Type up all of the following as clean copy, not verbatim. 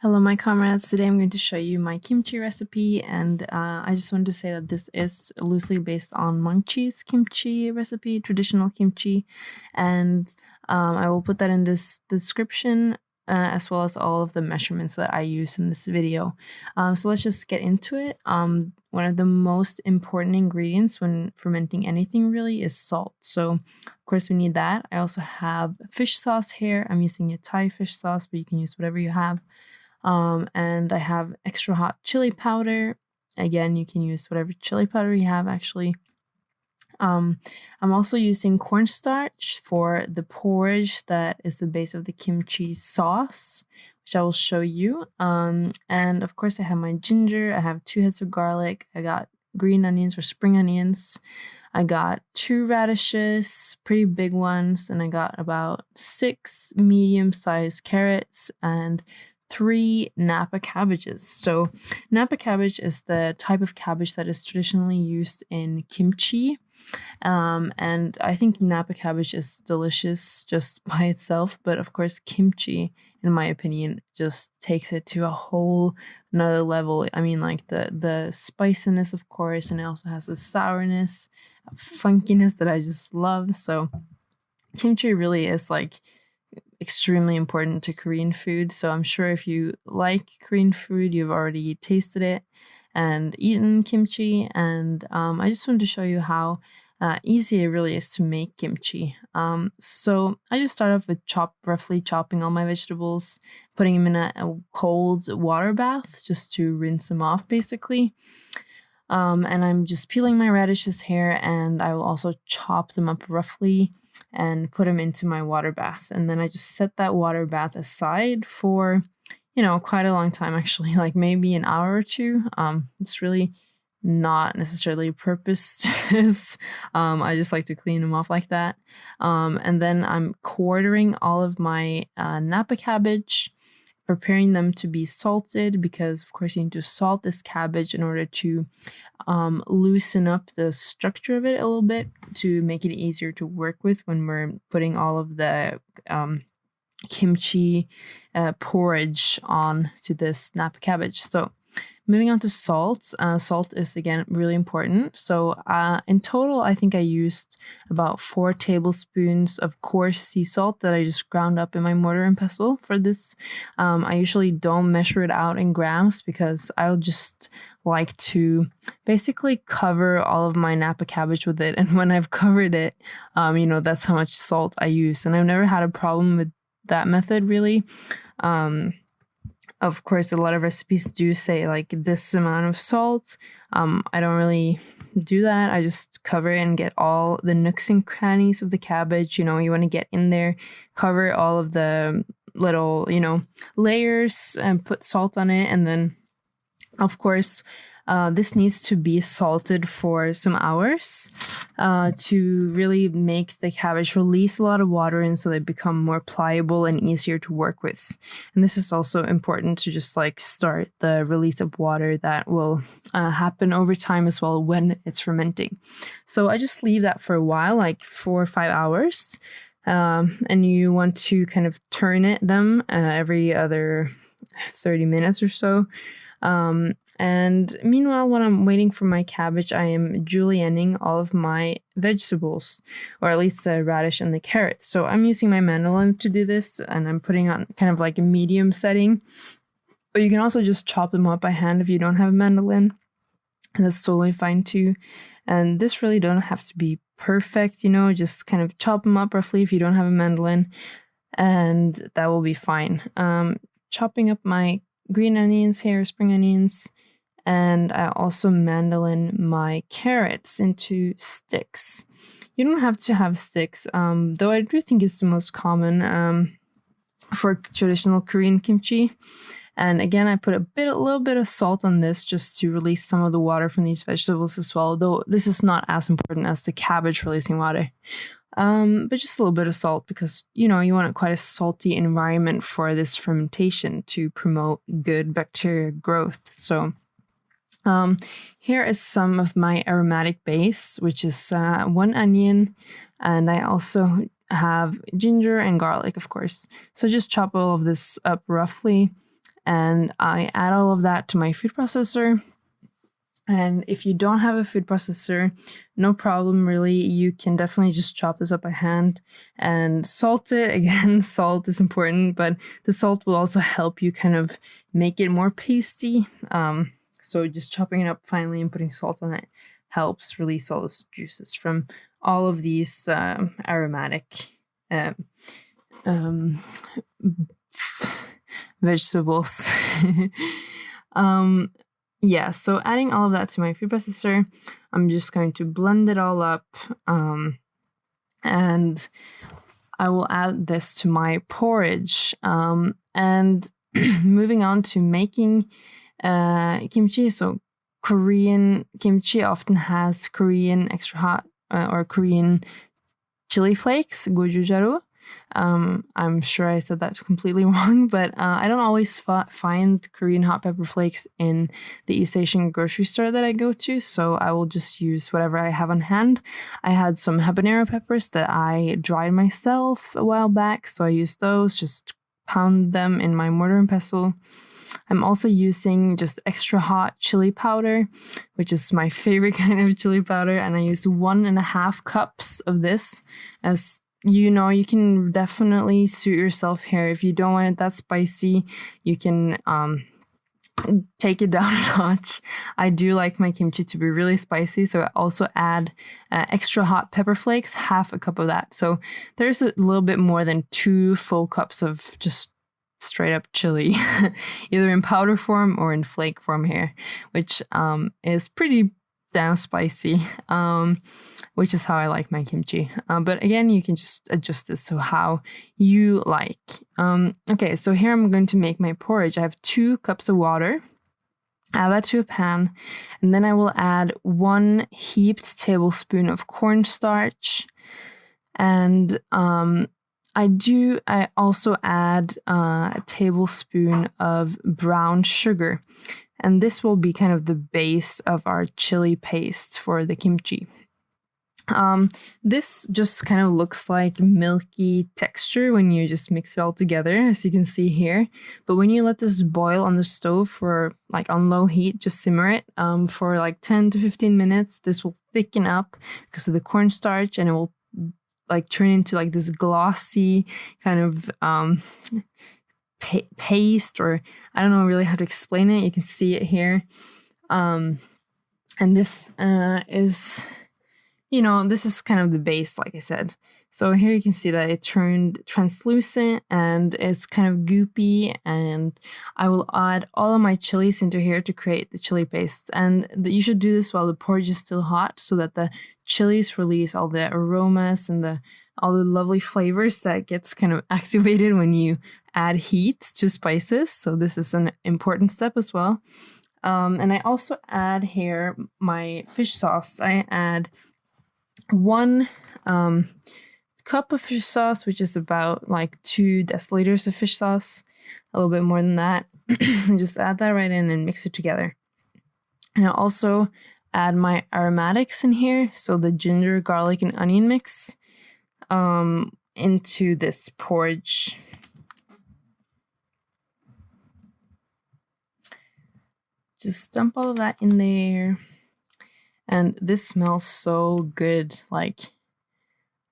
Hello, my comrades. Today I'm going to show you my kimchi recipe, and I just wanted to say that this is loosely based on Munchie's kimchi recipe, traditional kimchi, and I will put that in this description as well as all of the measurements that I use in this video. So let's just get into it. One of the most important ingredients when fermenting anything really is salt. So of course we need that. I also have fish sauce here. I'm using a Thai fish sauce, but you can use whatever you have. And I have extra hot chili powder. Again, you can use whatever chili powder you have actually. I'm also using cornstarch for the porridge that is the base of the kimchi sauce, which I will show you. And of course I have my ginger. I have 2 heads of garlic. I got green onions or spring onions. I got 2 radishes, pretty big ones, and I got about 6 medium-sized carrots and 3 nappa cabbages. So nappa cabbage is the type of cabbage that is traditionally used in kimchi. And I think nappa cabbage is delicious just by itself, but of course kimchi, in my opinion, just takes it to a whole another level. I mean, like the spiciness, of course, and it also has a sourness, a funkiness that I just love. So kimchi really is like extremely important to Korean food. So I'm sure if you like Korean food, you've already tasted it and eaten kimchi. And I just wanted to show you how easy it really is to make kimchi. So I just start off with roughly chopping all my vegetables, putting them in a cold water bath just to rinse them off basically. And I'm just peeling my radishes here, and I will also chop them up roughly and put them into my water bath. And then I just set that water bath aside for, quite a long time actually, like maybe an hour or two. It's really not necessarily a purpose to this. I just like to clean them off like that. And then I'm quartering all of my nappa cabbage, preparing them to be salted, because of course you need to salt this cabbage in order to loosen up the structure of it a little bit to make it easier to work with when we're putting all of the kimchi porridge on to this nappa cabbage. So moving on to salt. Salt is, again, really important. So in total, I think I used about 4 tablespoons of coarse sea salt that I just ground up in my mortar and pestle for this. I usually don't measure it out in grams because I'll just like to basically cover all of my nappa cabbage with it. And when I've covered it, that's how much salt I use. And I've never had a problem with that method, really. Of course, a lot of recipes do say like this amount of salt. I don't really do that. I just cover it and get all the nooks and crannies of the cabbage. You want to get in there, cover all of the little, layers and put salt on it. And then, of course, this needs to be salted for some hours to really make the cabbage release a lot of water, and so they become more pliable and easier to work with. And this is also important to just like start the release of water that will happen over time as well when it's fermenting. So I just leave that for a while, like 4 or 5 hours. And you want to kind of turn them every other 30 minutes or so. And meanwhile, when I'm waiting for my cabbage, I am julienning all of my vegetables, or at least the radish and the carrots. So I'm using my mandolin to do this, and I'm putting on kind of like a medium setting. But you can also just chop them up by hand if you don't have a mandolin. That's totally fine too. And this really don't have to be perfect, just kind of chop them up roughly if you don't have a mandolin, and that will be fine. Chopping up my green onions here, spring onions, and I also mandolin my carrots into sticks. You don't have to have sticks, though I do think it's the most common for traditional Korean kimchi. And again, I put a little bit of salt on this just to release some of the water from these vegetables as well, though this is not as important as the cabbage releasing water. But just a little bit of salt because, you want quite a salty environment for this fermentation to promote good bacteria growth. So here is some of my aromatic base, which is 1 onion, and I also have ginger and garlic, of course. So just chop all of this up roughly and I add all of that to my food processor. And if you don't have a food processor, no problem really. You can definitely just chop this up by hand and salt it. Again, salt is important, but the salt will also help you kind of make it more pasty. So just chopping it up finely and putting salt on it helps release all those juices from all of these aromatic vegetables. Yeah, so adding all of that to my food processor, I'm just going to blend it all up, and I will add this to my porridge. And moving on to making kimchi. So Korean kimchi often has Korean extra hot or Korean chili flakes, gojucharo. I'm sure I said that completely wrong, but I don't always find Korean hot pepper flakes in the East Asian grocery store that I go to, so I will just use whatever I have on hand. I had some habanero peppers that I dried myself a while back, so I used those, just pound them in my mortar and pestle. I'm also using just extra hot chili powder, which is my favorite kind of chili powder, and I used 1.5 cups of this. As you know, you can definitely suit yourself here. If you don't want it that spicy, you can take it down a notch. I do like my kimchi to be really spicy, so I also add extra hot pepper flakes, 1/2 cup of that. So there's a little bit more than 2 full cups of just straight up chili, either in powder form or in flake form here, which is pretty damn spicy, which is how I like my kimchi. But again, you can just adjust this to how you like. Okay, so here I'm going to make my porridge. I have 2 cups of water. Add that to a pan, and then I will add 1 heaped tablespoon of cornstarch, and I also add a tablespoon of brown sugar, and this will be kind of the base of our chili paste for the kimchi. This just kind of looks like milky texture when you just mix it all together, as you can see here. But when you let this boil on the stove for like on low heat, just simmer it for like 10 to 15 minutes, this will thicken up because of the cornstarch, and it will like turn into like this glossy kind of paste, or I don't know really how to explain it. You can see it here. And this is, you know, this is kind of the base, like I said. So here you can see that it turned translucent and it's kind of goopy, and I will add all of my chilies into here to create the chili paste. And you should do this while the porridge is still hot, so that the chilies release all the aromas and all the lovely flavors that gets kind of activated when you add heat to spices. So this is an important step as well. And I also add here my fish sauce. I add 1 cup of fish sauce, which is about like 2 deciliters of fish sauce, a little bit more than that. And just add that right in and mix it together. And I'll also add my aromatics in here, so the ginger, garlic, and onion mix into this porridge. Just dump all of that in there. And this smells so good. Like,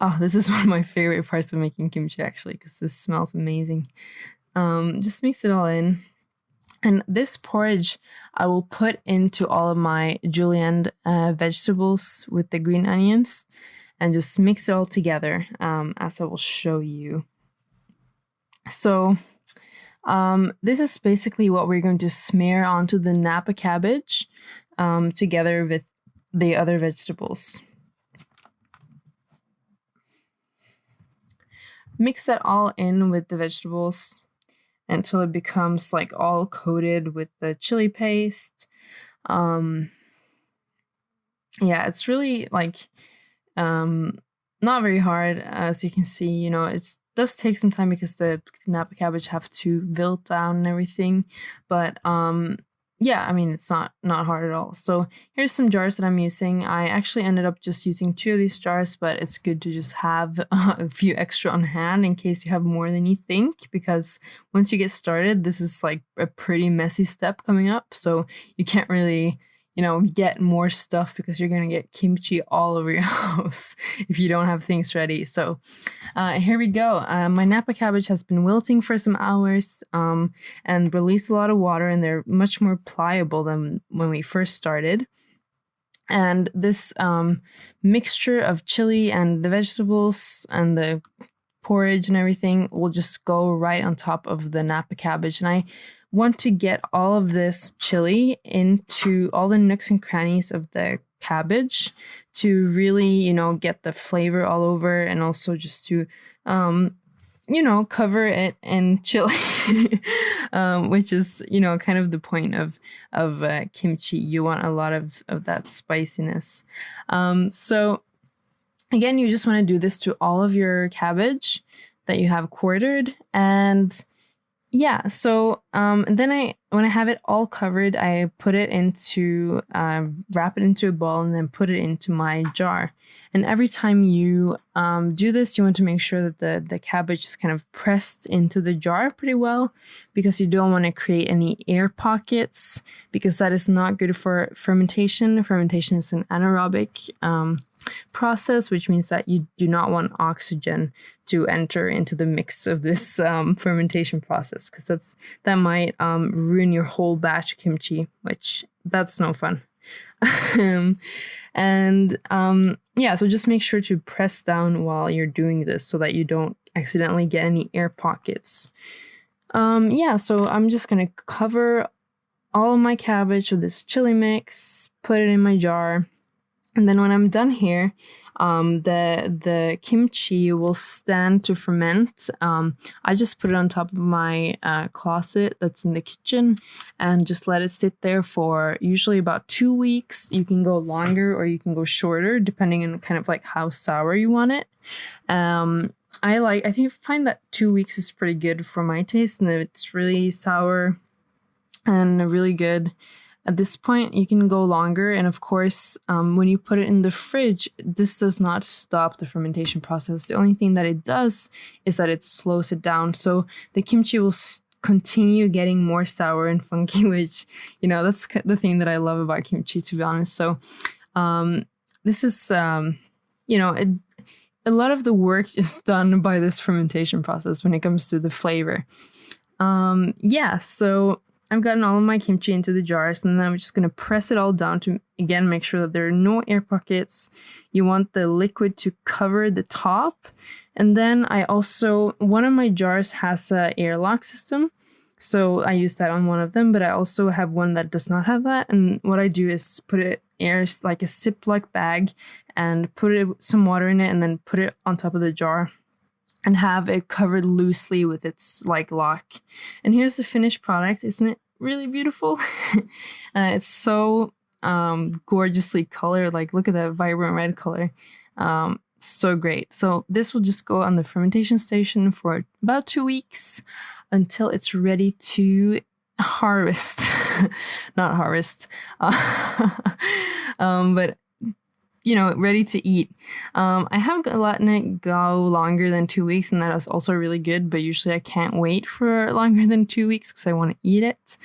oh, this is one of my favorite parts of making kimchi, actually, because this smells amazing. Just mix it all in. And this porridge I will put into all of my julienne vegetables with the green onions, and just mix it all together, as I will show you. So this is basically what we're going to smear onto the nappa cabbage together with the other vegetables. Mix that all in with the vegetables until it becomes like all coated with the chili paste. Yeah, it's really like not very hard, as you can see. You know, it does take some time because the nappa cabbage have to wilt down and everything, but yeah, I mean, it's not hard at all. So here's some jars that I'm using. I actually ended up just using 2 of these jars, but it's good to just have a few extra on hand in case you have more than you think, because once you get started, this is like a pretty messy step coming up. So you can't really, get more stuff because you're gonna get kimchi all over your house if you don't have things ready. So here we go. My nappa cabbage has been wilting for some hours and released a lot of water, and they're much more pliable than when we first started. And this mixture of chili and the vegetables and the porridge and everything will just go right on top of the nappa cabbage. And I want to get all of this chili into all the nooks and crannies of the cabbage to really, get the flavor all over, and also just to, cover it in chili, which is, kind of the point of kimchi. You want a lot of that spiciness. So again, you just want to do this to all of your cabbage that you have quartered. And yeah, so then when I have it all covered, I put it into, wrap it into a bowl and then put it into my jar. And every time you do this, you want to make sure that the cabbage is kind of pressed into the jar pretty well, because you don't want to create any air pockets, because that is not good for fermentation. Fermentation is an anaerobic process, which means that you do not want oxygen to enter into the mix of this fermentation process, because that might ruin your whole batch of kimchi, which that's no fun. Yeah, so just make sure to press down while you're doing this so that you don't accidentally get any air pockets. Yeah, so I'm just gonna cover all of my cabbage with this chili mix, put it in my jar. And then when I'm done here, the kimchi will stand to ferment. I just put it on top of my closet that's in the kitchen and just let it sit there for usually about 2 weeks. You can go longer or you can go shorter, depending on kind of like how sour you want it. I find that 2 weeks is pretty good for my taste, and it's really sour and really good. At this point, you can go longer, and of course, when you put it in the fridge, this does not stop the fermentation process. The only thing that it does is that it slows it down, so the kimchi will continue getting more sour and funky, which, that's the thing that I love about kimchi, to be honest. So this is, a lot of the work is done by this fermentation process when it comes to the flavor. Yeah, so I've gotten all of my kimchi into the jars, and then I'm just going to press it all down to, again, make sure that there are no air pockets. You want the liquid to cover the top. And then one of my jars has an airlock system, so I use that on one of them, but I also have one that does not have that. And what I do is put it like a Ziploc bag and put some water in it, and then put it on top of the jar and have it covered loosely with its like lock. And here's the finished product. Isn't it really beautiful? It's so gorgeously colored. Like, look at that vibrant red color. So great. So this will just go on the fermentation station for about 2 weeks until it's ready to harvest. Not harvest. But ready to eat. I haven't letting it go longer than 2 weeks, and that is also really good, but usually I can't wait for longer than 2 weeks because I want to eat it.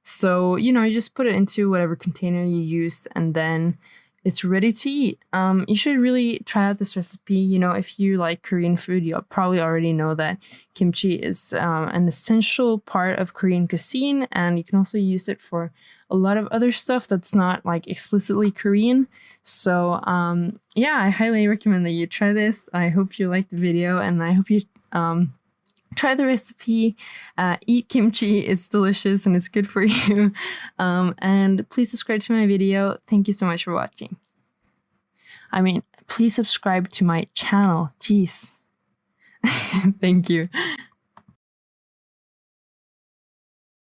So, you just put it into whatever container you use, and then it's ready to eat. You should really try out this recipe. If you like Korean food, you'll probably already know that kimchi is an essential part of Korean cuisine, and you can also use it for a lot of other stuff that's not like explicitly Korean. So yeah, I highly recommend that you try this. I hope you liked the video, and I hope you try the recipe. Eat kimchi. It's delicious and it's good for you. And please subscribe to my video. Thank you so much for watching. Please subscribe to my channel. Jeez. Thank you.